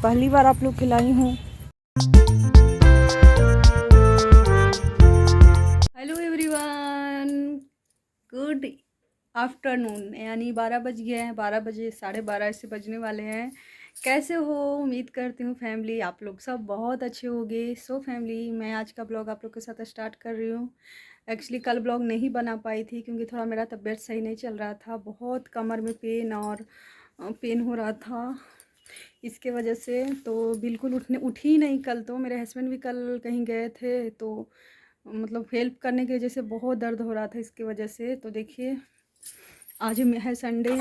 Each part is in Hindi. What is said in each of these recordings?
पहली बार आप लोग खिलाई हूँ। Hello everyone, good afternoon. यानी 12 बज गए हैं, 12 बजे 12:30 ऐसे बजने वाले हैं। कैसे हो? उम्मीद करती हूँ फैमिली आप लोग सब बहुत अच्छे होंगे। सो फैमिली, मैं आज का ब्लॉग आप लोग के साथ स्टार्ट कर रही हूँ। एक्चुअली कल ब्लॉग नहीं बना पाई थी क्योंकि थोड़ा मेरा तबीयत सही नहीं चल रहा था, बहुत कमर में पेन और पेन हो रहा था, इसके वजह से तो बिल्कुल उठ ही नहीं। कल तो मेरे हस्बैंड भी कल कहीं गए थे, तो मतलब हेल्प करने की वजह से बहुत दर्द हो रहा था इसकी वजह से। तो देखिए आज है संडे,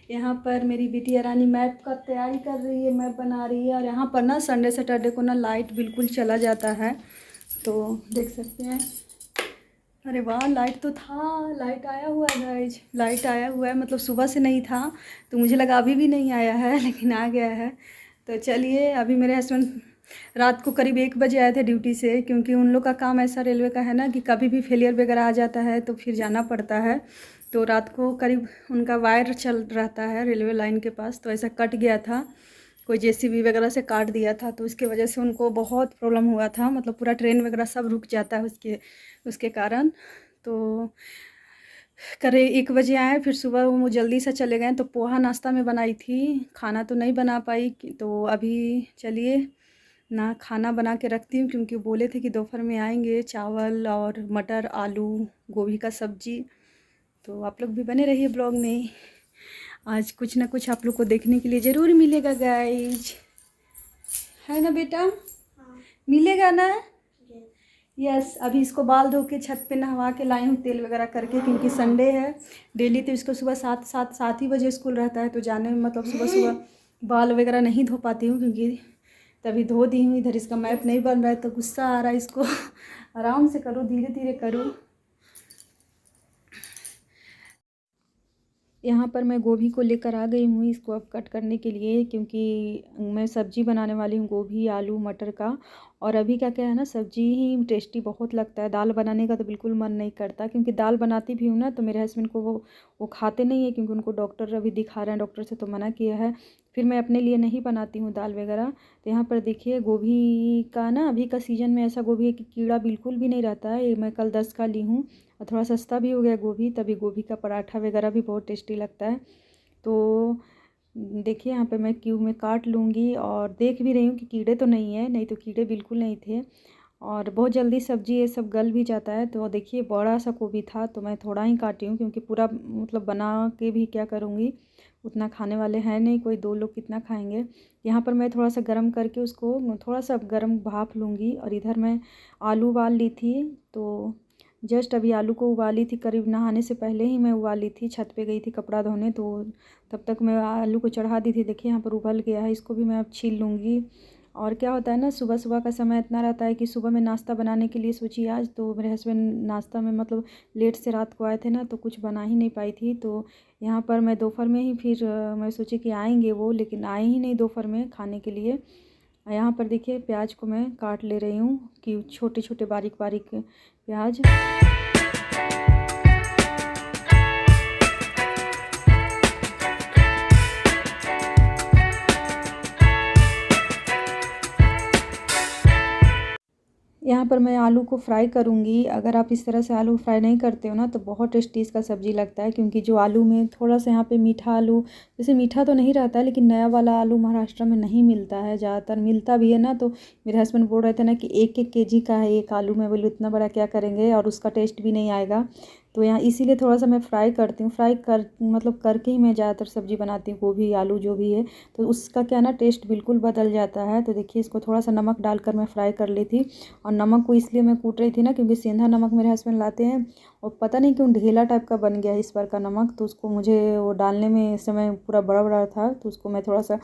यहाँ पर मेरी बिटिया रानी मैप का तैयारी कर रही है, मैप बना रही है। और यहाँ पर ना संडे सैटरडे को ना लाइट बिल्कुल चला जाता है, तो देख सकते हैं। अरे वाह, लाइट तो था, लाइट आया हुआ है गाइज, लाइट आया हुआ है। मतलब सुबह से नहीं था तो मुझे लगा अभी भी नहीं आया है, लेकिन आ गया है। तो चलिए, अभी मेरे हस्बैंड रात को करीब 1 बजे आए थे ड्यूटी से, क्योंकि उन लोग का काम ऐसा रेलवे का है ना कि कभी भी फेलियर वगैरह आ जाता है तो फिर जाना पड़ता है। तो रात को करीब उनका वायर चल रहता है रेलवे लाइन के पास, तो ऐसा कट गया था, कोई जेसीबी वगैरह से काट दिया था, तो उसके वजह से उनको बहुत प्रॉब्लम हुआ था। मतलब पूरा ट्रेन वगैरह सब रुक जाता है उसके कारण। तो करीब 1 बजे आए, फिर सुबह वो जल्दी से चले गए। तो पोहा नाश्ता में बनाई थी, खाना तो नहीं बना पाई। तो अभी चलिए ना खाना बना के रखती हूँ, क्योंकि बोले थे कि दोपहर में आएंगे, चावल और मटर आलू गोभी का सब्जी। तो आप लोग भी बने रहिए ब्लॉग में, आज कुछ ना कुछ आप लोग को देखने के लिए ज़रूर मिलेगा गाइज, है ना बेटा? हाँ। मिलेगा ना? यस। अभी इसको बाल धो के छत पे नहवा के लाई हूँ तेल वगैरह करके, क्योंकि संडे है। डेली तो इसको सुबह 7 ही बजे स्कूल रहता है, तो जाने में मतलब सुबह सुबह बाल वगैरह नहीं धो पाती हूँ, क्योंकि तभी धो दी हूँ। इधर इसका मैप नहीं बन रहा है तो गुस्सा आ रहा है इसको। आराम से करो, धीरे धीरे करो। यहाँ पर मैं गोभी को लेकर आ गई हूँ, इसको अब कट करने के लिए, क्योंकि मैं सब्ज़ी बनाने वाली हूँ गोभी आलू मटर का। और अभी क्या क्या है ना, सब्ज़ी ही टेस्टी बहुत लगता है, दाल बनाने का तो बिल्कुल मन नहीं करता। क्योंकि दाल बनाती भी हूँ ना तो मेरे हस्बैंड को वो खाते नहीं है, क्योंकि उनको डॉक्टर अभी दिखा रहे हैं, डॉक्टर से तो मना किया है। फिर मैं अपने लिए नहीं बनाती हूँ दाल वगैरह। तो यहाँ पर देखिए गोभी का ना, अभी का सीज़न में ऐसा गोभी है कि कीड़ा बिल्कुल भी नहीं रहता है। ये मैं कल 10 का ली हूँ, और थोड़ा सस्ता भी हो गया गोभी, तभी गोभी का पराठा वगैरह भी बहुत टेस्टी लगता है। तो देखिए यहाँ पे मैं क्यूब में काट लूँगी, और देख भी रही हूँ कि कीड़े तो नहीं है, नहीं तो कीड़े बिल्कुल नहीं थे। और बहुत जल्दी सब्ज़ी ये सब गल भी जाता है। तो देखिए बड़ा सा गोभी था तो मैं थोड़ा ही काटी हूँ, क्योंकि पूरा मतलब बना के भी क्या करूँगी, उतना खाने वाले हैं नहीं, कोई 2 लोग कितना खाएंगे। यहाँ पर मैं थोड़ा सा गर्म करके उसको थोड़ा सा गर्म भाप लूँगी। और इधर मैं आलू उबाल ली थी, तो जस्ट अभी आलू को उबाली थी, करीब नहाने से पहले ही मैं उबाली थी, छत पे गई थी कपड़ा धोने, तो तब तक मैं आलू को चढ़ा दी थी। देखिए यहाँ पर उबल गया है, इसको भी मैं अब छील लूँगी। और क्या होता है ना, सुबह सुबह का समय इतना रहता है कि सुबह में नाश्ता बनाने के लिए सोची आज, तो मेरे हस्बैंड नाश्ता में मतलब लेट से रात को आए थे ना, तो कुछ बना ही नहीं पाई थी। तो यहाँ पर मैं दोपहर में ही फिर मैं सोची कि आएंगे वो, लेकिन आए ही नहीं दोपहर में खाने के लिए। यहाँ पर देखिए प्याज को मैं काट ले रही हूँ, कि छोटे छोटे बारीक बारीक प्याज। यहाँ पर मैं आलू को फ्राई करूँगी। अगर आप इस तरह से आलू फ्राई नहीं करते हो ना, तो बहुत टेस्टी इसका सब्ज़ी लगता है। क्योंकि जो आलू में थोड़ा सा यहाँ पे मीठा आलू, जैसे मीठा तो नहीं रहता है, लेकिन नया वाला आलू महाराष्ट्र में नहीं मिलता है, ज़्यादातर मिलता भी है ना, तो मेरे हस्बैंड बोल रहे थे ना कि 1-1 केजी का है एक आलू। मैं बोली उतना बड़ा क्या करेंगे, और उसका टेस्ट भी नहीं आएगा। तो यहाँ इसीलिए थोड़ा सा मैं फ्राई करती हूँ, फ्राई कर मतलब करके ही मैं ज़्यादातर सब्ज़ी बनाती हूँ, गोभी आलू जो भी है, तो उसका क्या ना टेस्ट बिल्कुल बदल जाता है। तो देखिए इसको थोड़ा सा नमक डालकर मैं फ्राई कर ली थी। और नमक को इसलिए मैं कूट रही थी ना, क्योंकि सेंधा नमक मेरे हस्बैंड लाते हैं, और पता नहीं क्यों ढेला टाइप का बन गया इस बार का नमक, तो उसको मुझे वो डालने में इस समय पूरा बड़ा बड़ा था, तो उसको मैं थोड़ा सा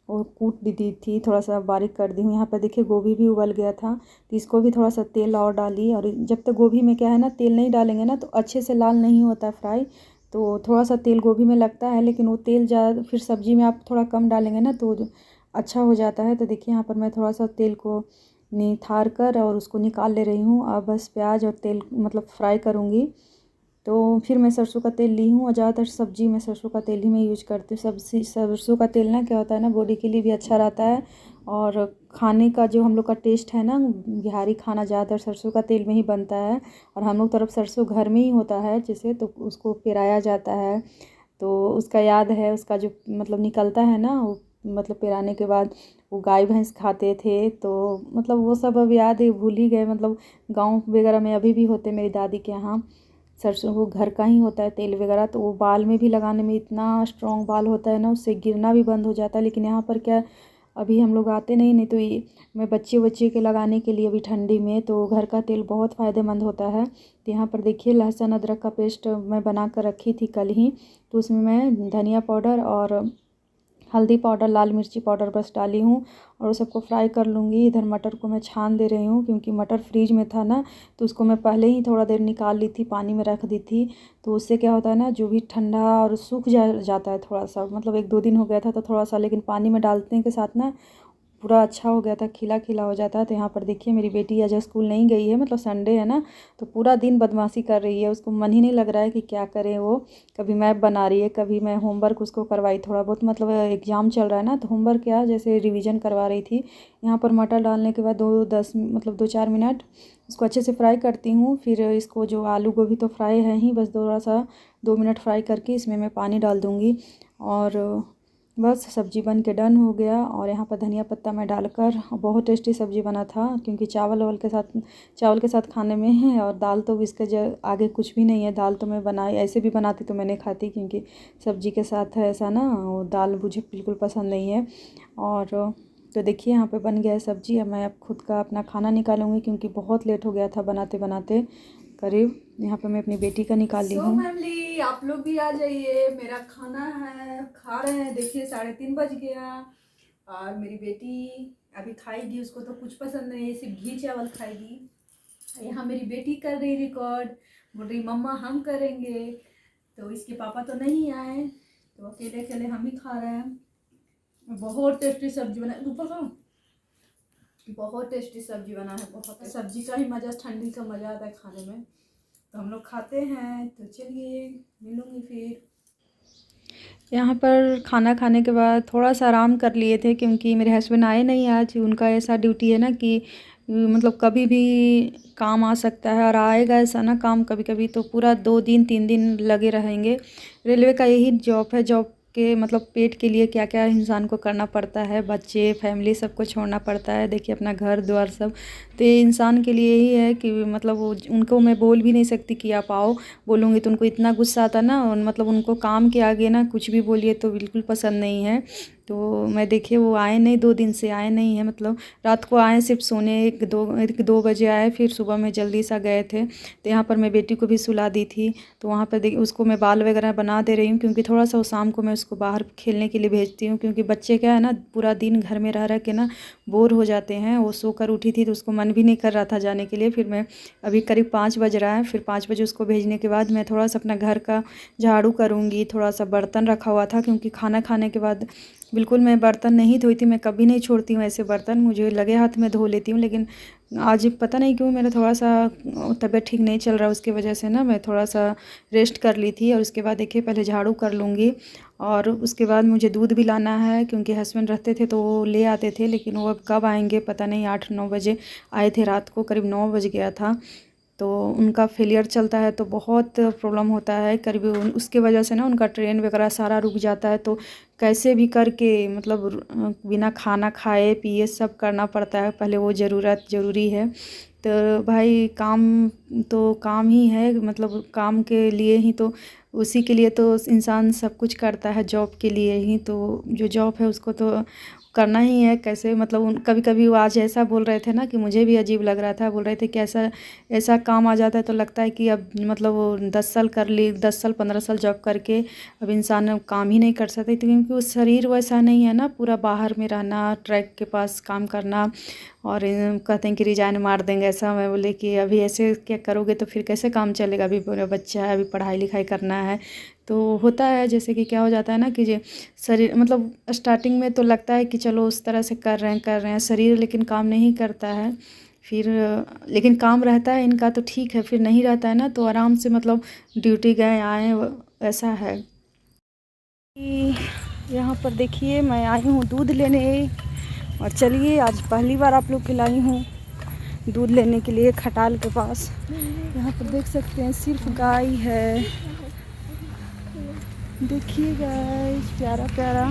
और कूट भी दी थी, थोड़ा सा बारीक कर दी हूँ। यहाँ पर देखिए गोभी भी उबल गया था, तो इसको भी थोड़ा सा तेल और डाली। और जब तक गोभी में क्या है ना, तेल नहीं डालेंगे ना तो अच्छे से लाल नहीं होता फ्राई। तो थोड़ा सा तेल गोभी में लगता है, लेकिन वो तेल ज़्यादा फिर सब्ज़ी में आप थोड़ा कम डालेंगे ना तो अच्छा हो जाता है। तो देखिए यहाँ पर मैं थोड़ा सा तेल को निथार कर और उसको निकाल ले रही हूँ। अब बस प्याज और तेल मतलब फ्राई करूँगी। तो फिर मैं सरसों का तेल ली हूँ और ज़्यादातर सब्ज़ी में सरसों का तेल ही मैं यूज करती हूँ। सब्ज़ी सरसों का तेल ना क्या होता है ना, बॉडी के लिए भी अच्छा रहता है और खाने का जो हम लोग का टेस्ट है ना, बिहारी खाना ज़्यादातर सरसों का तेल में ही बनता है। और हम लोग तरफ सरसों घर में ही होता है जैसे, तो उसको पेराया जाता है। तो उसका याद है, उसका जो मतलब निकलता है ना वो, मतलब पेराने के बाद वो गाय भैंस खाते थे, तो मतलब वो सब अब याद है, भूल ही गए। मतलब गाँव वगैरह में अभी भी होते मेरी दादी के यहाँ, सरसों वो घर का ही होता है तेल वगैरह। तो वो बाल में भी लगाने में इतना स्ट्रॉन्ग बाल होता है ना, उससे गिरना भी बंद हो जाता है। लेकिन यहाँ पर क्या, अभी हम लोग आते नहीं तो ये मैं बच्चे बच्चे के लगाने के लिए अभी ठंडी में, तो घर का तेल बहुत फ़ायदेमंद होता है। तो यहाँ पर देखिए लहसुन अदरक का पेस्ट मैं बना कर रखी थी कल ही, तो उसमें मैं धनिया पाउडर और हल्दी पाउडर, लाल मिर्ची पाउडर बस डाली हूँ और उस सबको फ्राई कर लूँगी। इधर मटर को मैं छान दे रही हूँ क्योंकि मटर फ्रीज में था ना, तो उसको मैं पहले ही थोड़ा देर निकाल ली थी, पानी में रख दी थी। तो उससे क्या होता है ना, जो भी ठंडा और सूख जाता है थोड़ा सा, मतलब 1-2 दिन हो गया था तो थोड़ा सा, लेकिन पानी में डालने के साथ ना पूरा अच्छा हो गया था, खिला खिला हो जाता है। तो यहाँ पर देखिए मेरी बेटी आज स्कूल नहीं गई है, मतलब संडे है ना, तो पूरा दिन बदमाशी कर रही है। उसको मन ही नहीं लग रहा है कि क्या करे वो, कभी मैप बना रही है, कभी मैं होमवर्क उसको करवाई थोड़ा बहुत, मतलब एग्ज़ाम चल रहा है ना, तो होमवर्क क्या जैसे रिवीजन करवा रही थी। यहाँ पर मटर डालने के बाद 2-4 मिनट इसको अच्छे से फ्राई करती हूँ। फिर इसको जो आलू गोभी तो फ्राई है ही, बस थोड़ा सा 2 मिनट फ्राई करके इसमें मैं पानी डाल दूँगी और बस सब्ज़ी बन के डन हो गया। और यहाँ पर धनिया पत्ता मैं डालकर, बहुत टेस्टी सब्ज़ी बना था क्योंकि चावल के साथ खाने में है। और दाल तो इसके आगे कुछ भी नहीं है। दाल तो मैं बनाई, ऐसे भी बनाती तो मैं नहीं खाती क्योंकि सब्ज़ी के साथ है ऐसा ना, वो दाल मुझे बिल्कुल पसंद नहीं है। और तो देखिए यहाँ पे बन गया है सब्ज़ी। अब मैं अब खुद का अपना खाना निकालूंगी क्योंकि बहुत लेट हो गया था बनाते बनाते करीब। यहाँ पे मैं अपनी बेटी का निकाल ली हूँ। फैमिली आप लोग भी आ जाइए, मेरा खाना है, खा रहे हैं। देखिए 3:30 बज गया और मेरी बेटी अभी खाएगी, उसको तो कुछ पसंद नहीं है, सिर्फ घी चावल खाएगी। यहाँ मेरी बेटी कर रही रिकॉर्ड, बोल रही मम्मा हम करेंगे। तो इसके पापा तो नहीं आए, तो अकेले अकेले हम ही खा रहे हैं। बहुत टेस्टी सब्जी बना, ऊपर खाओ, बहुत टेस्टी सब्जी बना है। बहुत सब्जी का ही मज़ा, ठंडी का मज़ा आता है खाने में। तो हम लोग खाते हैं, तो चलिए मिलूंगी फिर। यहाँ पर खाना खाने के बाद थोड़ा सा आराम कर लिए थे क्योंकि मेरे हस्बैंड आए नहीं आज। उनका ऐसा ड्यूटी है ना कि मतलब कभी भी काम आ सकता है, और आएगा ऐसा ना काम कभी कभी तो पूरा 2 दिन 3 दिन लगे रहेंगे। रेलवे का यही जॉब है। जॉब के मतलब पेट के लिए क्या क्या इंसान को करना पड़ता है, बच्चे फैमिली सबको छोड़ना पड़ता है, देखिए अपना घर द्वार सब। तो ये इंसान के लिए यही है कि मतलब वो, उनको मैं बोल भी नहीं सकती कि आप आओ, बोलूँगी तो उनको इतना गुस्सा आता ना, मतलब उनको काम के आगे ना कुछ भी बोलिए तो बिल्कुल पसंद नहीं है। तो मैं देखिए वो आए नहीं, 2 दिन से आए नहीं हैं। मतलब रात को आए सिर्फ सोने, 1-2 बजे आए, फिर सुबह में जल्दी सा गए थे। तो यहाँ पर मैं बेटी को भी सुला दी थी, तो वहाँ पर देखिए उसको मैं बाल वगैरह बना दे रही हूँ क्योंकि थोड़ा सा वो शाम को मैं उसको बाहर खेलने के लिए भेजती हूँ क्योंकि बच्चे क्या है ना, पूरा दिन घर में रह रह के ना बोर हो जाते हैं। वो सोकर उठी थी तो उसको मन भी नहीं कर रहा था जाने के लिए। फिर मैं अभी करीब 5 बज रहा है, फिर 5 बजे उसको भेजने के बाद मैं थोड़ा सा अपना घर का झाड़ू करूँगी। थोड़ा सा बर्तन रखा हुआ था क्योंकि खाना खाने के बाद बिल्कुल मैं बर्तन नहीं धोई थी। मैं कभी नहीं छोड़ती हूँ ऐसे बर्तन, मुझे लगे हाथ में धो लेती हूँ, लेकिन आज पता नहीं क्यों मेरा थोड़ा सा तबीयत ठीक नहीं चल रहा, उसकी वजह से ना मैं थोड़ा सा रेस्ट कर ली थी। और उसके बाद देखिए पहले झाड़ू कर लूँगी और उसके बाद मुझे दूध भी लाना है क्योंकि हस्बैंड रहते थे तो वो ले आते थे, लेकिन वो अब कब आएंगे पता नहीं। 8-9 बजे आए थे रात को, करीब 9 बज गया था। तो उनका फेलियर चलता है तो बहुत प्रॉब्लम होता है, करीब उसके वजह से ना उनका ट्रेन वगैरह सारा रुक जाता है। तो कैसे भी करके मतलब बिना खाना खाए पिए सब करना पड़ता है, पहले वो ज़रूरी है। तो भाई काम तो काम ही है, मतलब काम के लिए ही तो, उसी के लिए तो इंसान सब कुछ करता है, जॉब के लिए ही। तो जो जॉब है उसको तो करना ही है। कैसे मतलब कभी कभी वो आज ऐसा बोल रहे थे ना कि मुझे भी अजीब लग रहा था, बोल रहे थे कि ऐसा ऐसा काम आ जाता है तो लगता है कि अब मतलब वो 10 साल कर ली, 10 साल 15 साल जॉब करके अब इंसान अब काम ही नहीं कर सकते, तो क्योंकि वो शरीर वैसा नहीं है ना, पूरा बाहर में रहना, ट्रैक के पास काम करना। और कहते हैं कि रिजाइन मार देंगे ऐसा। मैं बोले कि अभी ऐसे क्या करोगे तो फिर कैसे काम चलेगा, अभी पूरा बच्चा है, अभी पढ़ाई लिखाई करना है। तो होता है जैसे कि क्या हो जाता है ना कि जो शरीर मतलब स्टार्टिंग में तो लगता है कि चलो उस तरह से कर रहे हैं शरीर, लेकिन काम नहीं करता है। फिर लेकिन काम रहता है इनका तो ठीक है, फिर नहीं रहता है ना तो आराम से मतलब ड्यूटी गए आए ऐसा है। यहाँ पर देखिए मैं आई हूँ दूध लेने, और चलिए आज पहली बार आप लोग के लाई हूँ दूध लेने के लिए खटाल के पास। यहाँ पर देख सकते हैं सिर्फ गाय है, देखिए गाय प्यारा प्यारा।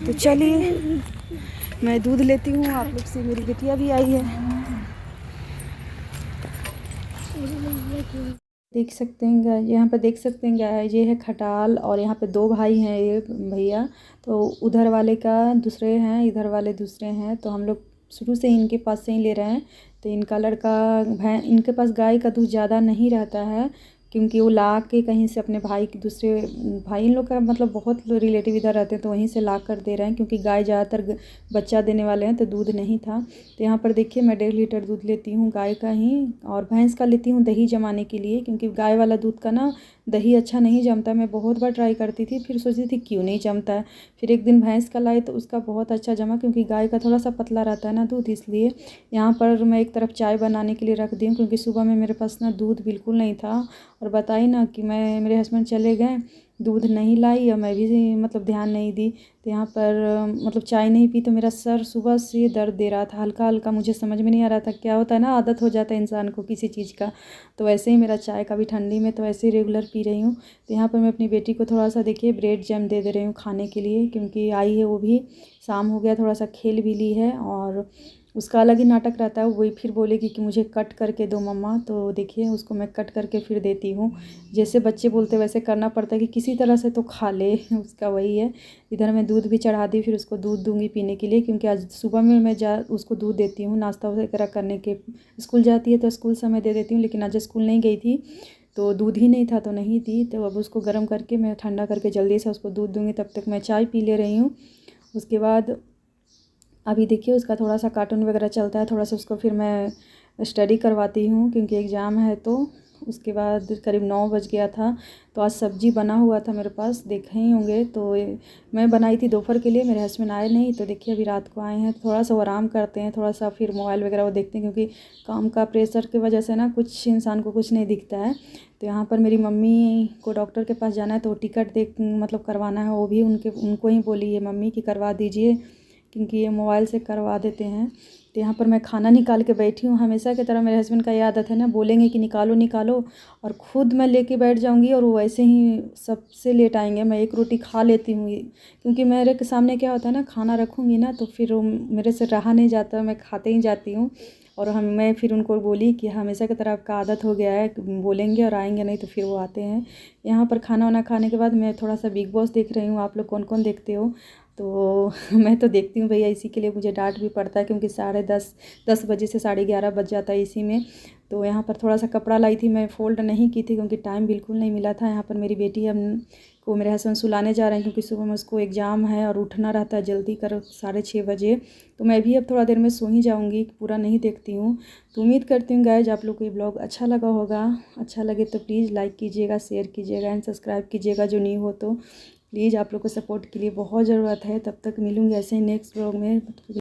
तो चलिए मैं दूध लेती हूँ आप लोग से, मेरी बेटियाँ भी आई है। देख सकते हैं गाय, यहाँ पर देख सकते हैं गाय, ये है खटाल और यहाँ पे 2 भाई हैं ये भैया, तो उधर वाले का दूसरे हैं, इधर वाले दूसरे हैं। तो हम लोग शुरू से इनके पास से ही ले रहे हैं। तो इनका लड़का इनके पास गाय का दूध ज़्यादा नहीं रहता है, क्योंकि वो ला के कहीं से अपने भाई के दूसरे भाई इन लोग का मतलब बहुत रिलेटिव इधर रहते हैं तो वहीं से ला कर दे रहे हैं, क्योंकि गाय ज़्यादातर बच्चा देने वाले हैं तो दूध नहीं था। तो यहाँ पर देखिए मैं 1.5 लीटर दूध लेती हूँ गाय का ही, और भैंस का लेती हूँ दही जमाने के लिए, क्योंकि गाय वाला दूध का ना दही अच्छा नहीं जमता। मैं बहुत बार ट्राई करती थी, फिर सोचती थी क्यों नहीं जमता है। फिर एक दिन भैंस का लाई तो उसका बहुत अच्छा जमा, क्योंकि गाय का थोड़ा सा पतला रहता है ना दूध, इसलिए। यहाँ पर मैं एक तरफ चाय बनाने के लिए रख दी हूँ, क्योंकि सुबह में मेरे पास ना दूध बिल्कुल नहीं था, और बताई ना कि मेरे हस्बैंड चले गए, दूध नहीं लाई और मैं भी मतलब ध्यान नहीं दी। तो यहाँ पर मतलब चाय नहीं पी तो मेरा सर सुबह से दर्द दे रहा था हल्का हल्का, मुझे समझ में नहीं आ रहा था क्या होता है ना, आदत हो जाता है इंसान को किसी चीज़ का। तो वैसे ही मेरा चाय का भी ठंडी में तो वैसे ही रेगुलर पी रही हूँ। तो यहाँ पर मैं अपनी बेटी को थोड़ा सा देखिए ब्रेड जैम दे रही हूँ खाने के लिए, क्योंकि आई है वो भी, शाम हो गया, थोड़ा सा खेल भी ली है, और उसका अलग ही नाटक रहता है। वही फिर बोलेगी कि मुझे कट करके दो मम्मा, तो देखिए उसको मैं कट करके फिर देती हूँ। जैसे बच्चे बोलते वैसे करना पड़ता है कि किसी तरह से तो खा ले, उसका वही है। इधर मैं दूध भी चढ़ा दी, फिर उसको दूध दूंगी पीने के लिए, क्योंकि आज सुबह में मैं उसको दूध देती हूँ नाश्ता वगैरह करने के। स्कूल जाती है तो स्कूल समय दे देती हूँ, लेकिन आज स्कूल नहीं गई थी तो दूध ही नहीं था तो नहीं दी। तो अब उसको गर्म करके मैं ठंडा करके जल्दी से उसको दूध दूँगी, तब तक मैं चाय पी ले रही हूँ। उसके बाद अभी देखिए उसका थोड़ा सा कार्टून वगैरह चलता है, थोड़ा सा उसको फिर मैं स्टडी करवाती हूँ, क्योंकि एग्ज़ाम है। तो उसके बाद करीब 9 बज गया था। तो आज सब्ज़ी बना हुआ था मेरे पास, देखे ही होंगे। तो मैं बनाई थी दोपहर के लिए, मेरे हस्बैंड आए नहीं, तो देखिए अभी रात को आए हैं, थोड़ा सा वो आराम करते हैं, थोड़ा सा फिर मोबाइल वगैरह वो देखते हैं, क्योंकि काम का प्रेशर की वजह से ना कुछ इंसान को कुछ नहीं दिखता है। तो यहाँ पर मेरी मम्मी को डॉक्टर के पास जाना है, तो टिकट मतलब करवाना है, वो भी उनको ही बोली है मम्मी कि करवा दीजिए, क्योंकि ये मोबाइल से करवा देते हैं। तो यहाँ पर मैं खाना निकाल के बैठी हूँ, हमेशा की तरह मेरे हस्बैंड का ये आदत है ना, बोलेंगे कि निकालो निकालो, और ख़ुद मैं लेके बैठ जाऊँगी और वो वैसे ही सबसे लेट आएंगे। मैं एक रोटी खा लेती हूँ, क्योंकि मेरे के सामने क्या होता है ना, खाना रखूँगी ना तो फिर मेरे से रहा नहीं जाता, मैं खाते ही जाती हूँ। और मैं फिर उनको बोली कि हमेशा की तरह आपका आदत हो गया है, बोलेंगे और आएंगे नहीं, तो फिर वो आते हैं। यहाँ पर खाना वाना खाने के बाद मैं थोड़ा सा बिग बॉस देख रही हूँ। आप लोग कौन कौन देखते हो? तो मैं तो देखती हूँ भैया, इसी के लिए मुझे डांट भी पड़ता है, क्योंकि 10:30 बजे से 11:30 बज जाता है इसी में। तो यहाँ पर थोड़ा सा कपड़ा लाई थी, मैं फ़ोल्ड नहीं की थी, क्योंकि टाइम बिल्कुल नहीं मिला था। यहाँ पर मेरी बेटी को मेरे हस्बैंड सुलाने जा रहे हैं, क्योंकि सुबह में उसको एग्ज़ाम है और उठना रहता है जल्दी कर 6:30 बजे। तो मैं भी अब थोड़ा देर में सो ही जाऊँगी, पूरा नहीं देखती हूँ। तो उम्मीद करती हूँ गाइज आप लोग को ये ब्लॉग अच्छा लगा होगा। अच्छा लगे तो प्लीज़ लाइक कीजिएगा, शेयर कीजिएगा एंड सब्सक्राइब कीजिएगा जो न्यू हो तो। प्लीज़ आप लोग को सपोर्ट के लिए बहुत ज़रूरत है। तब तक मिलूँगी ऐसे ही नेक्स्ट ब्लॉग में।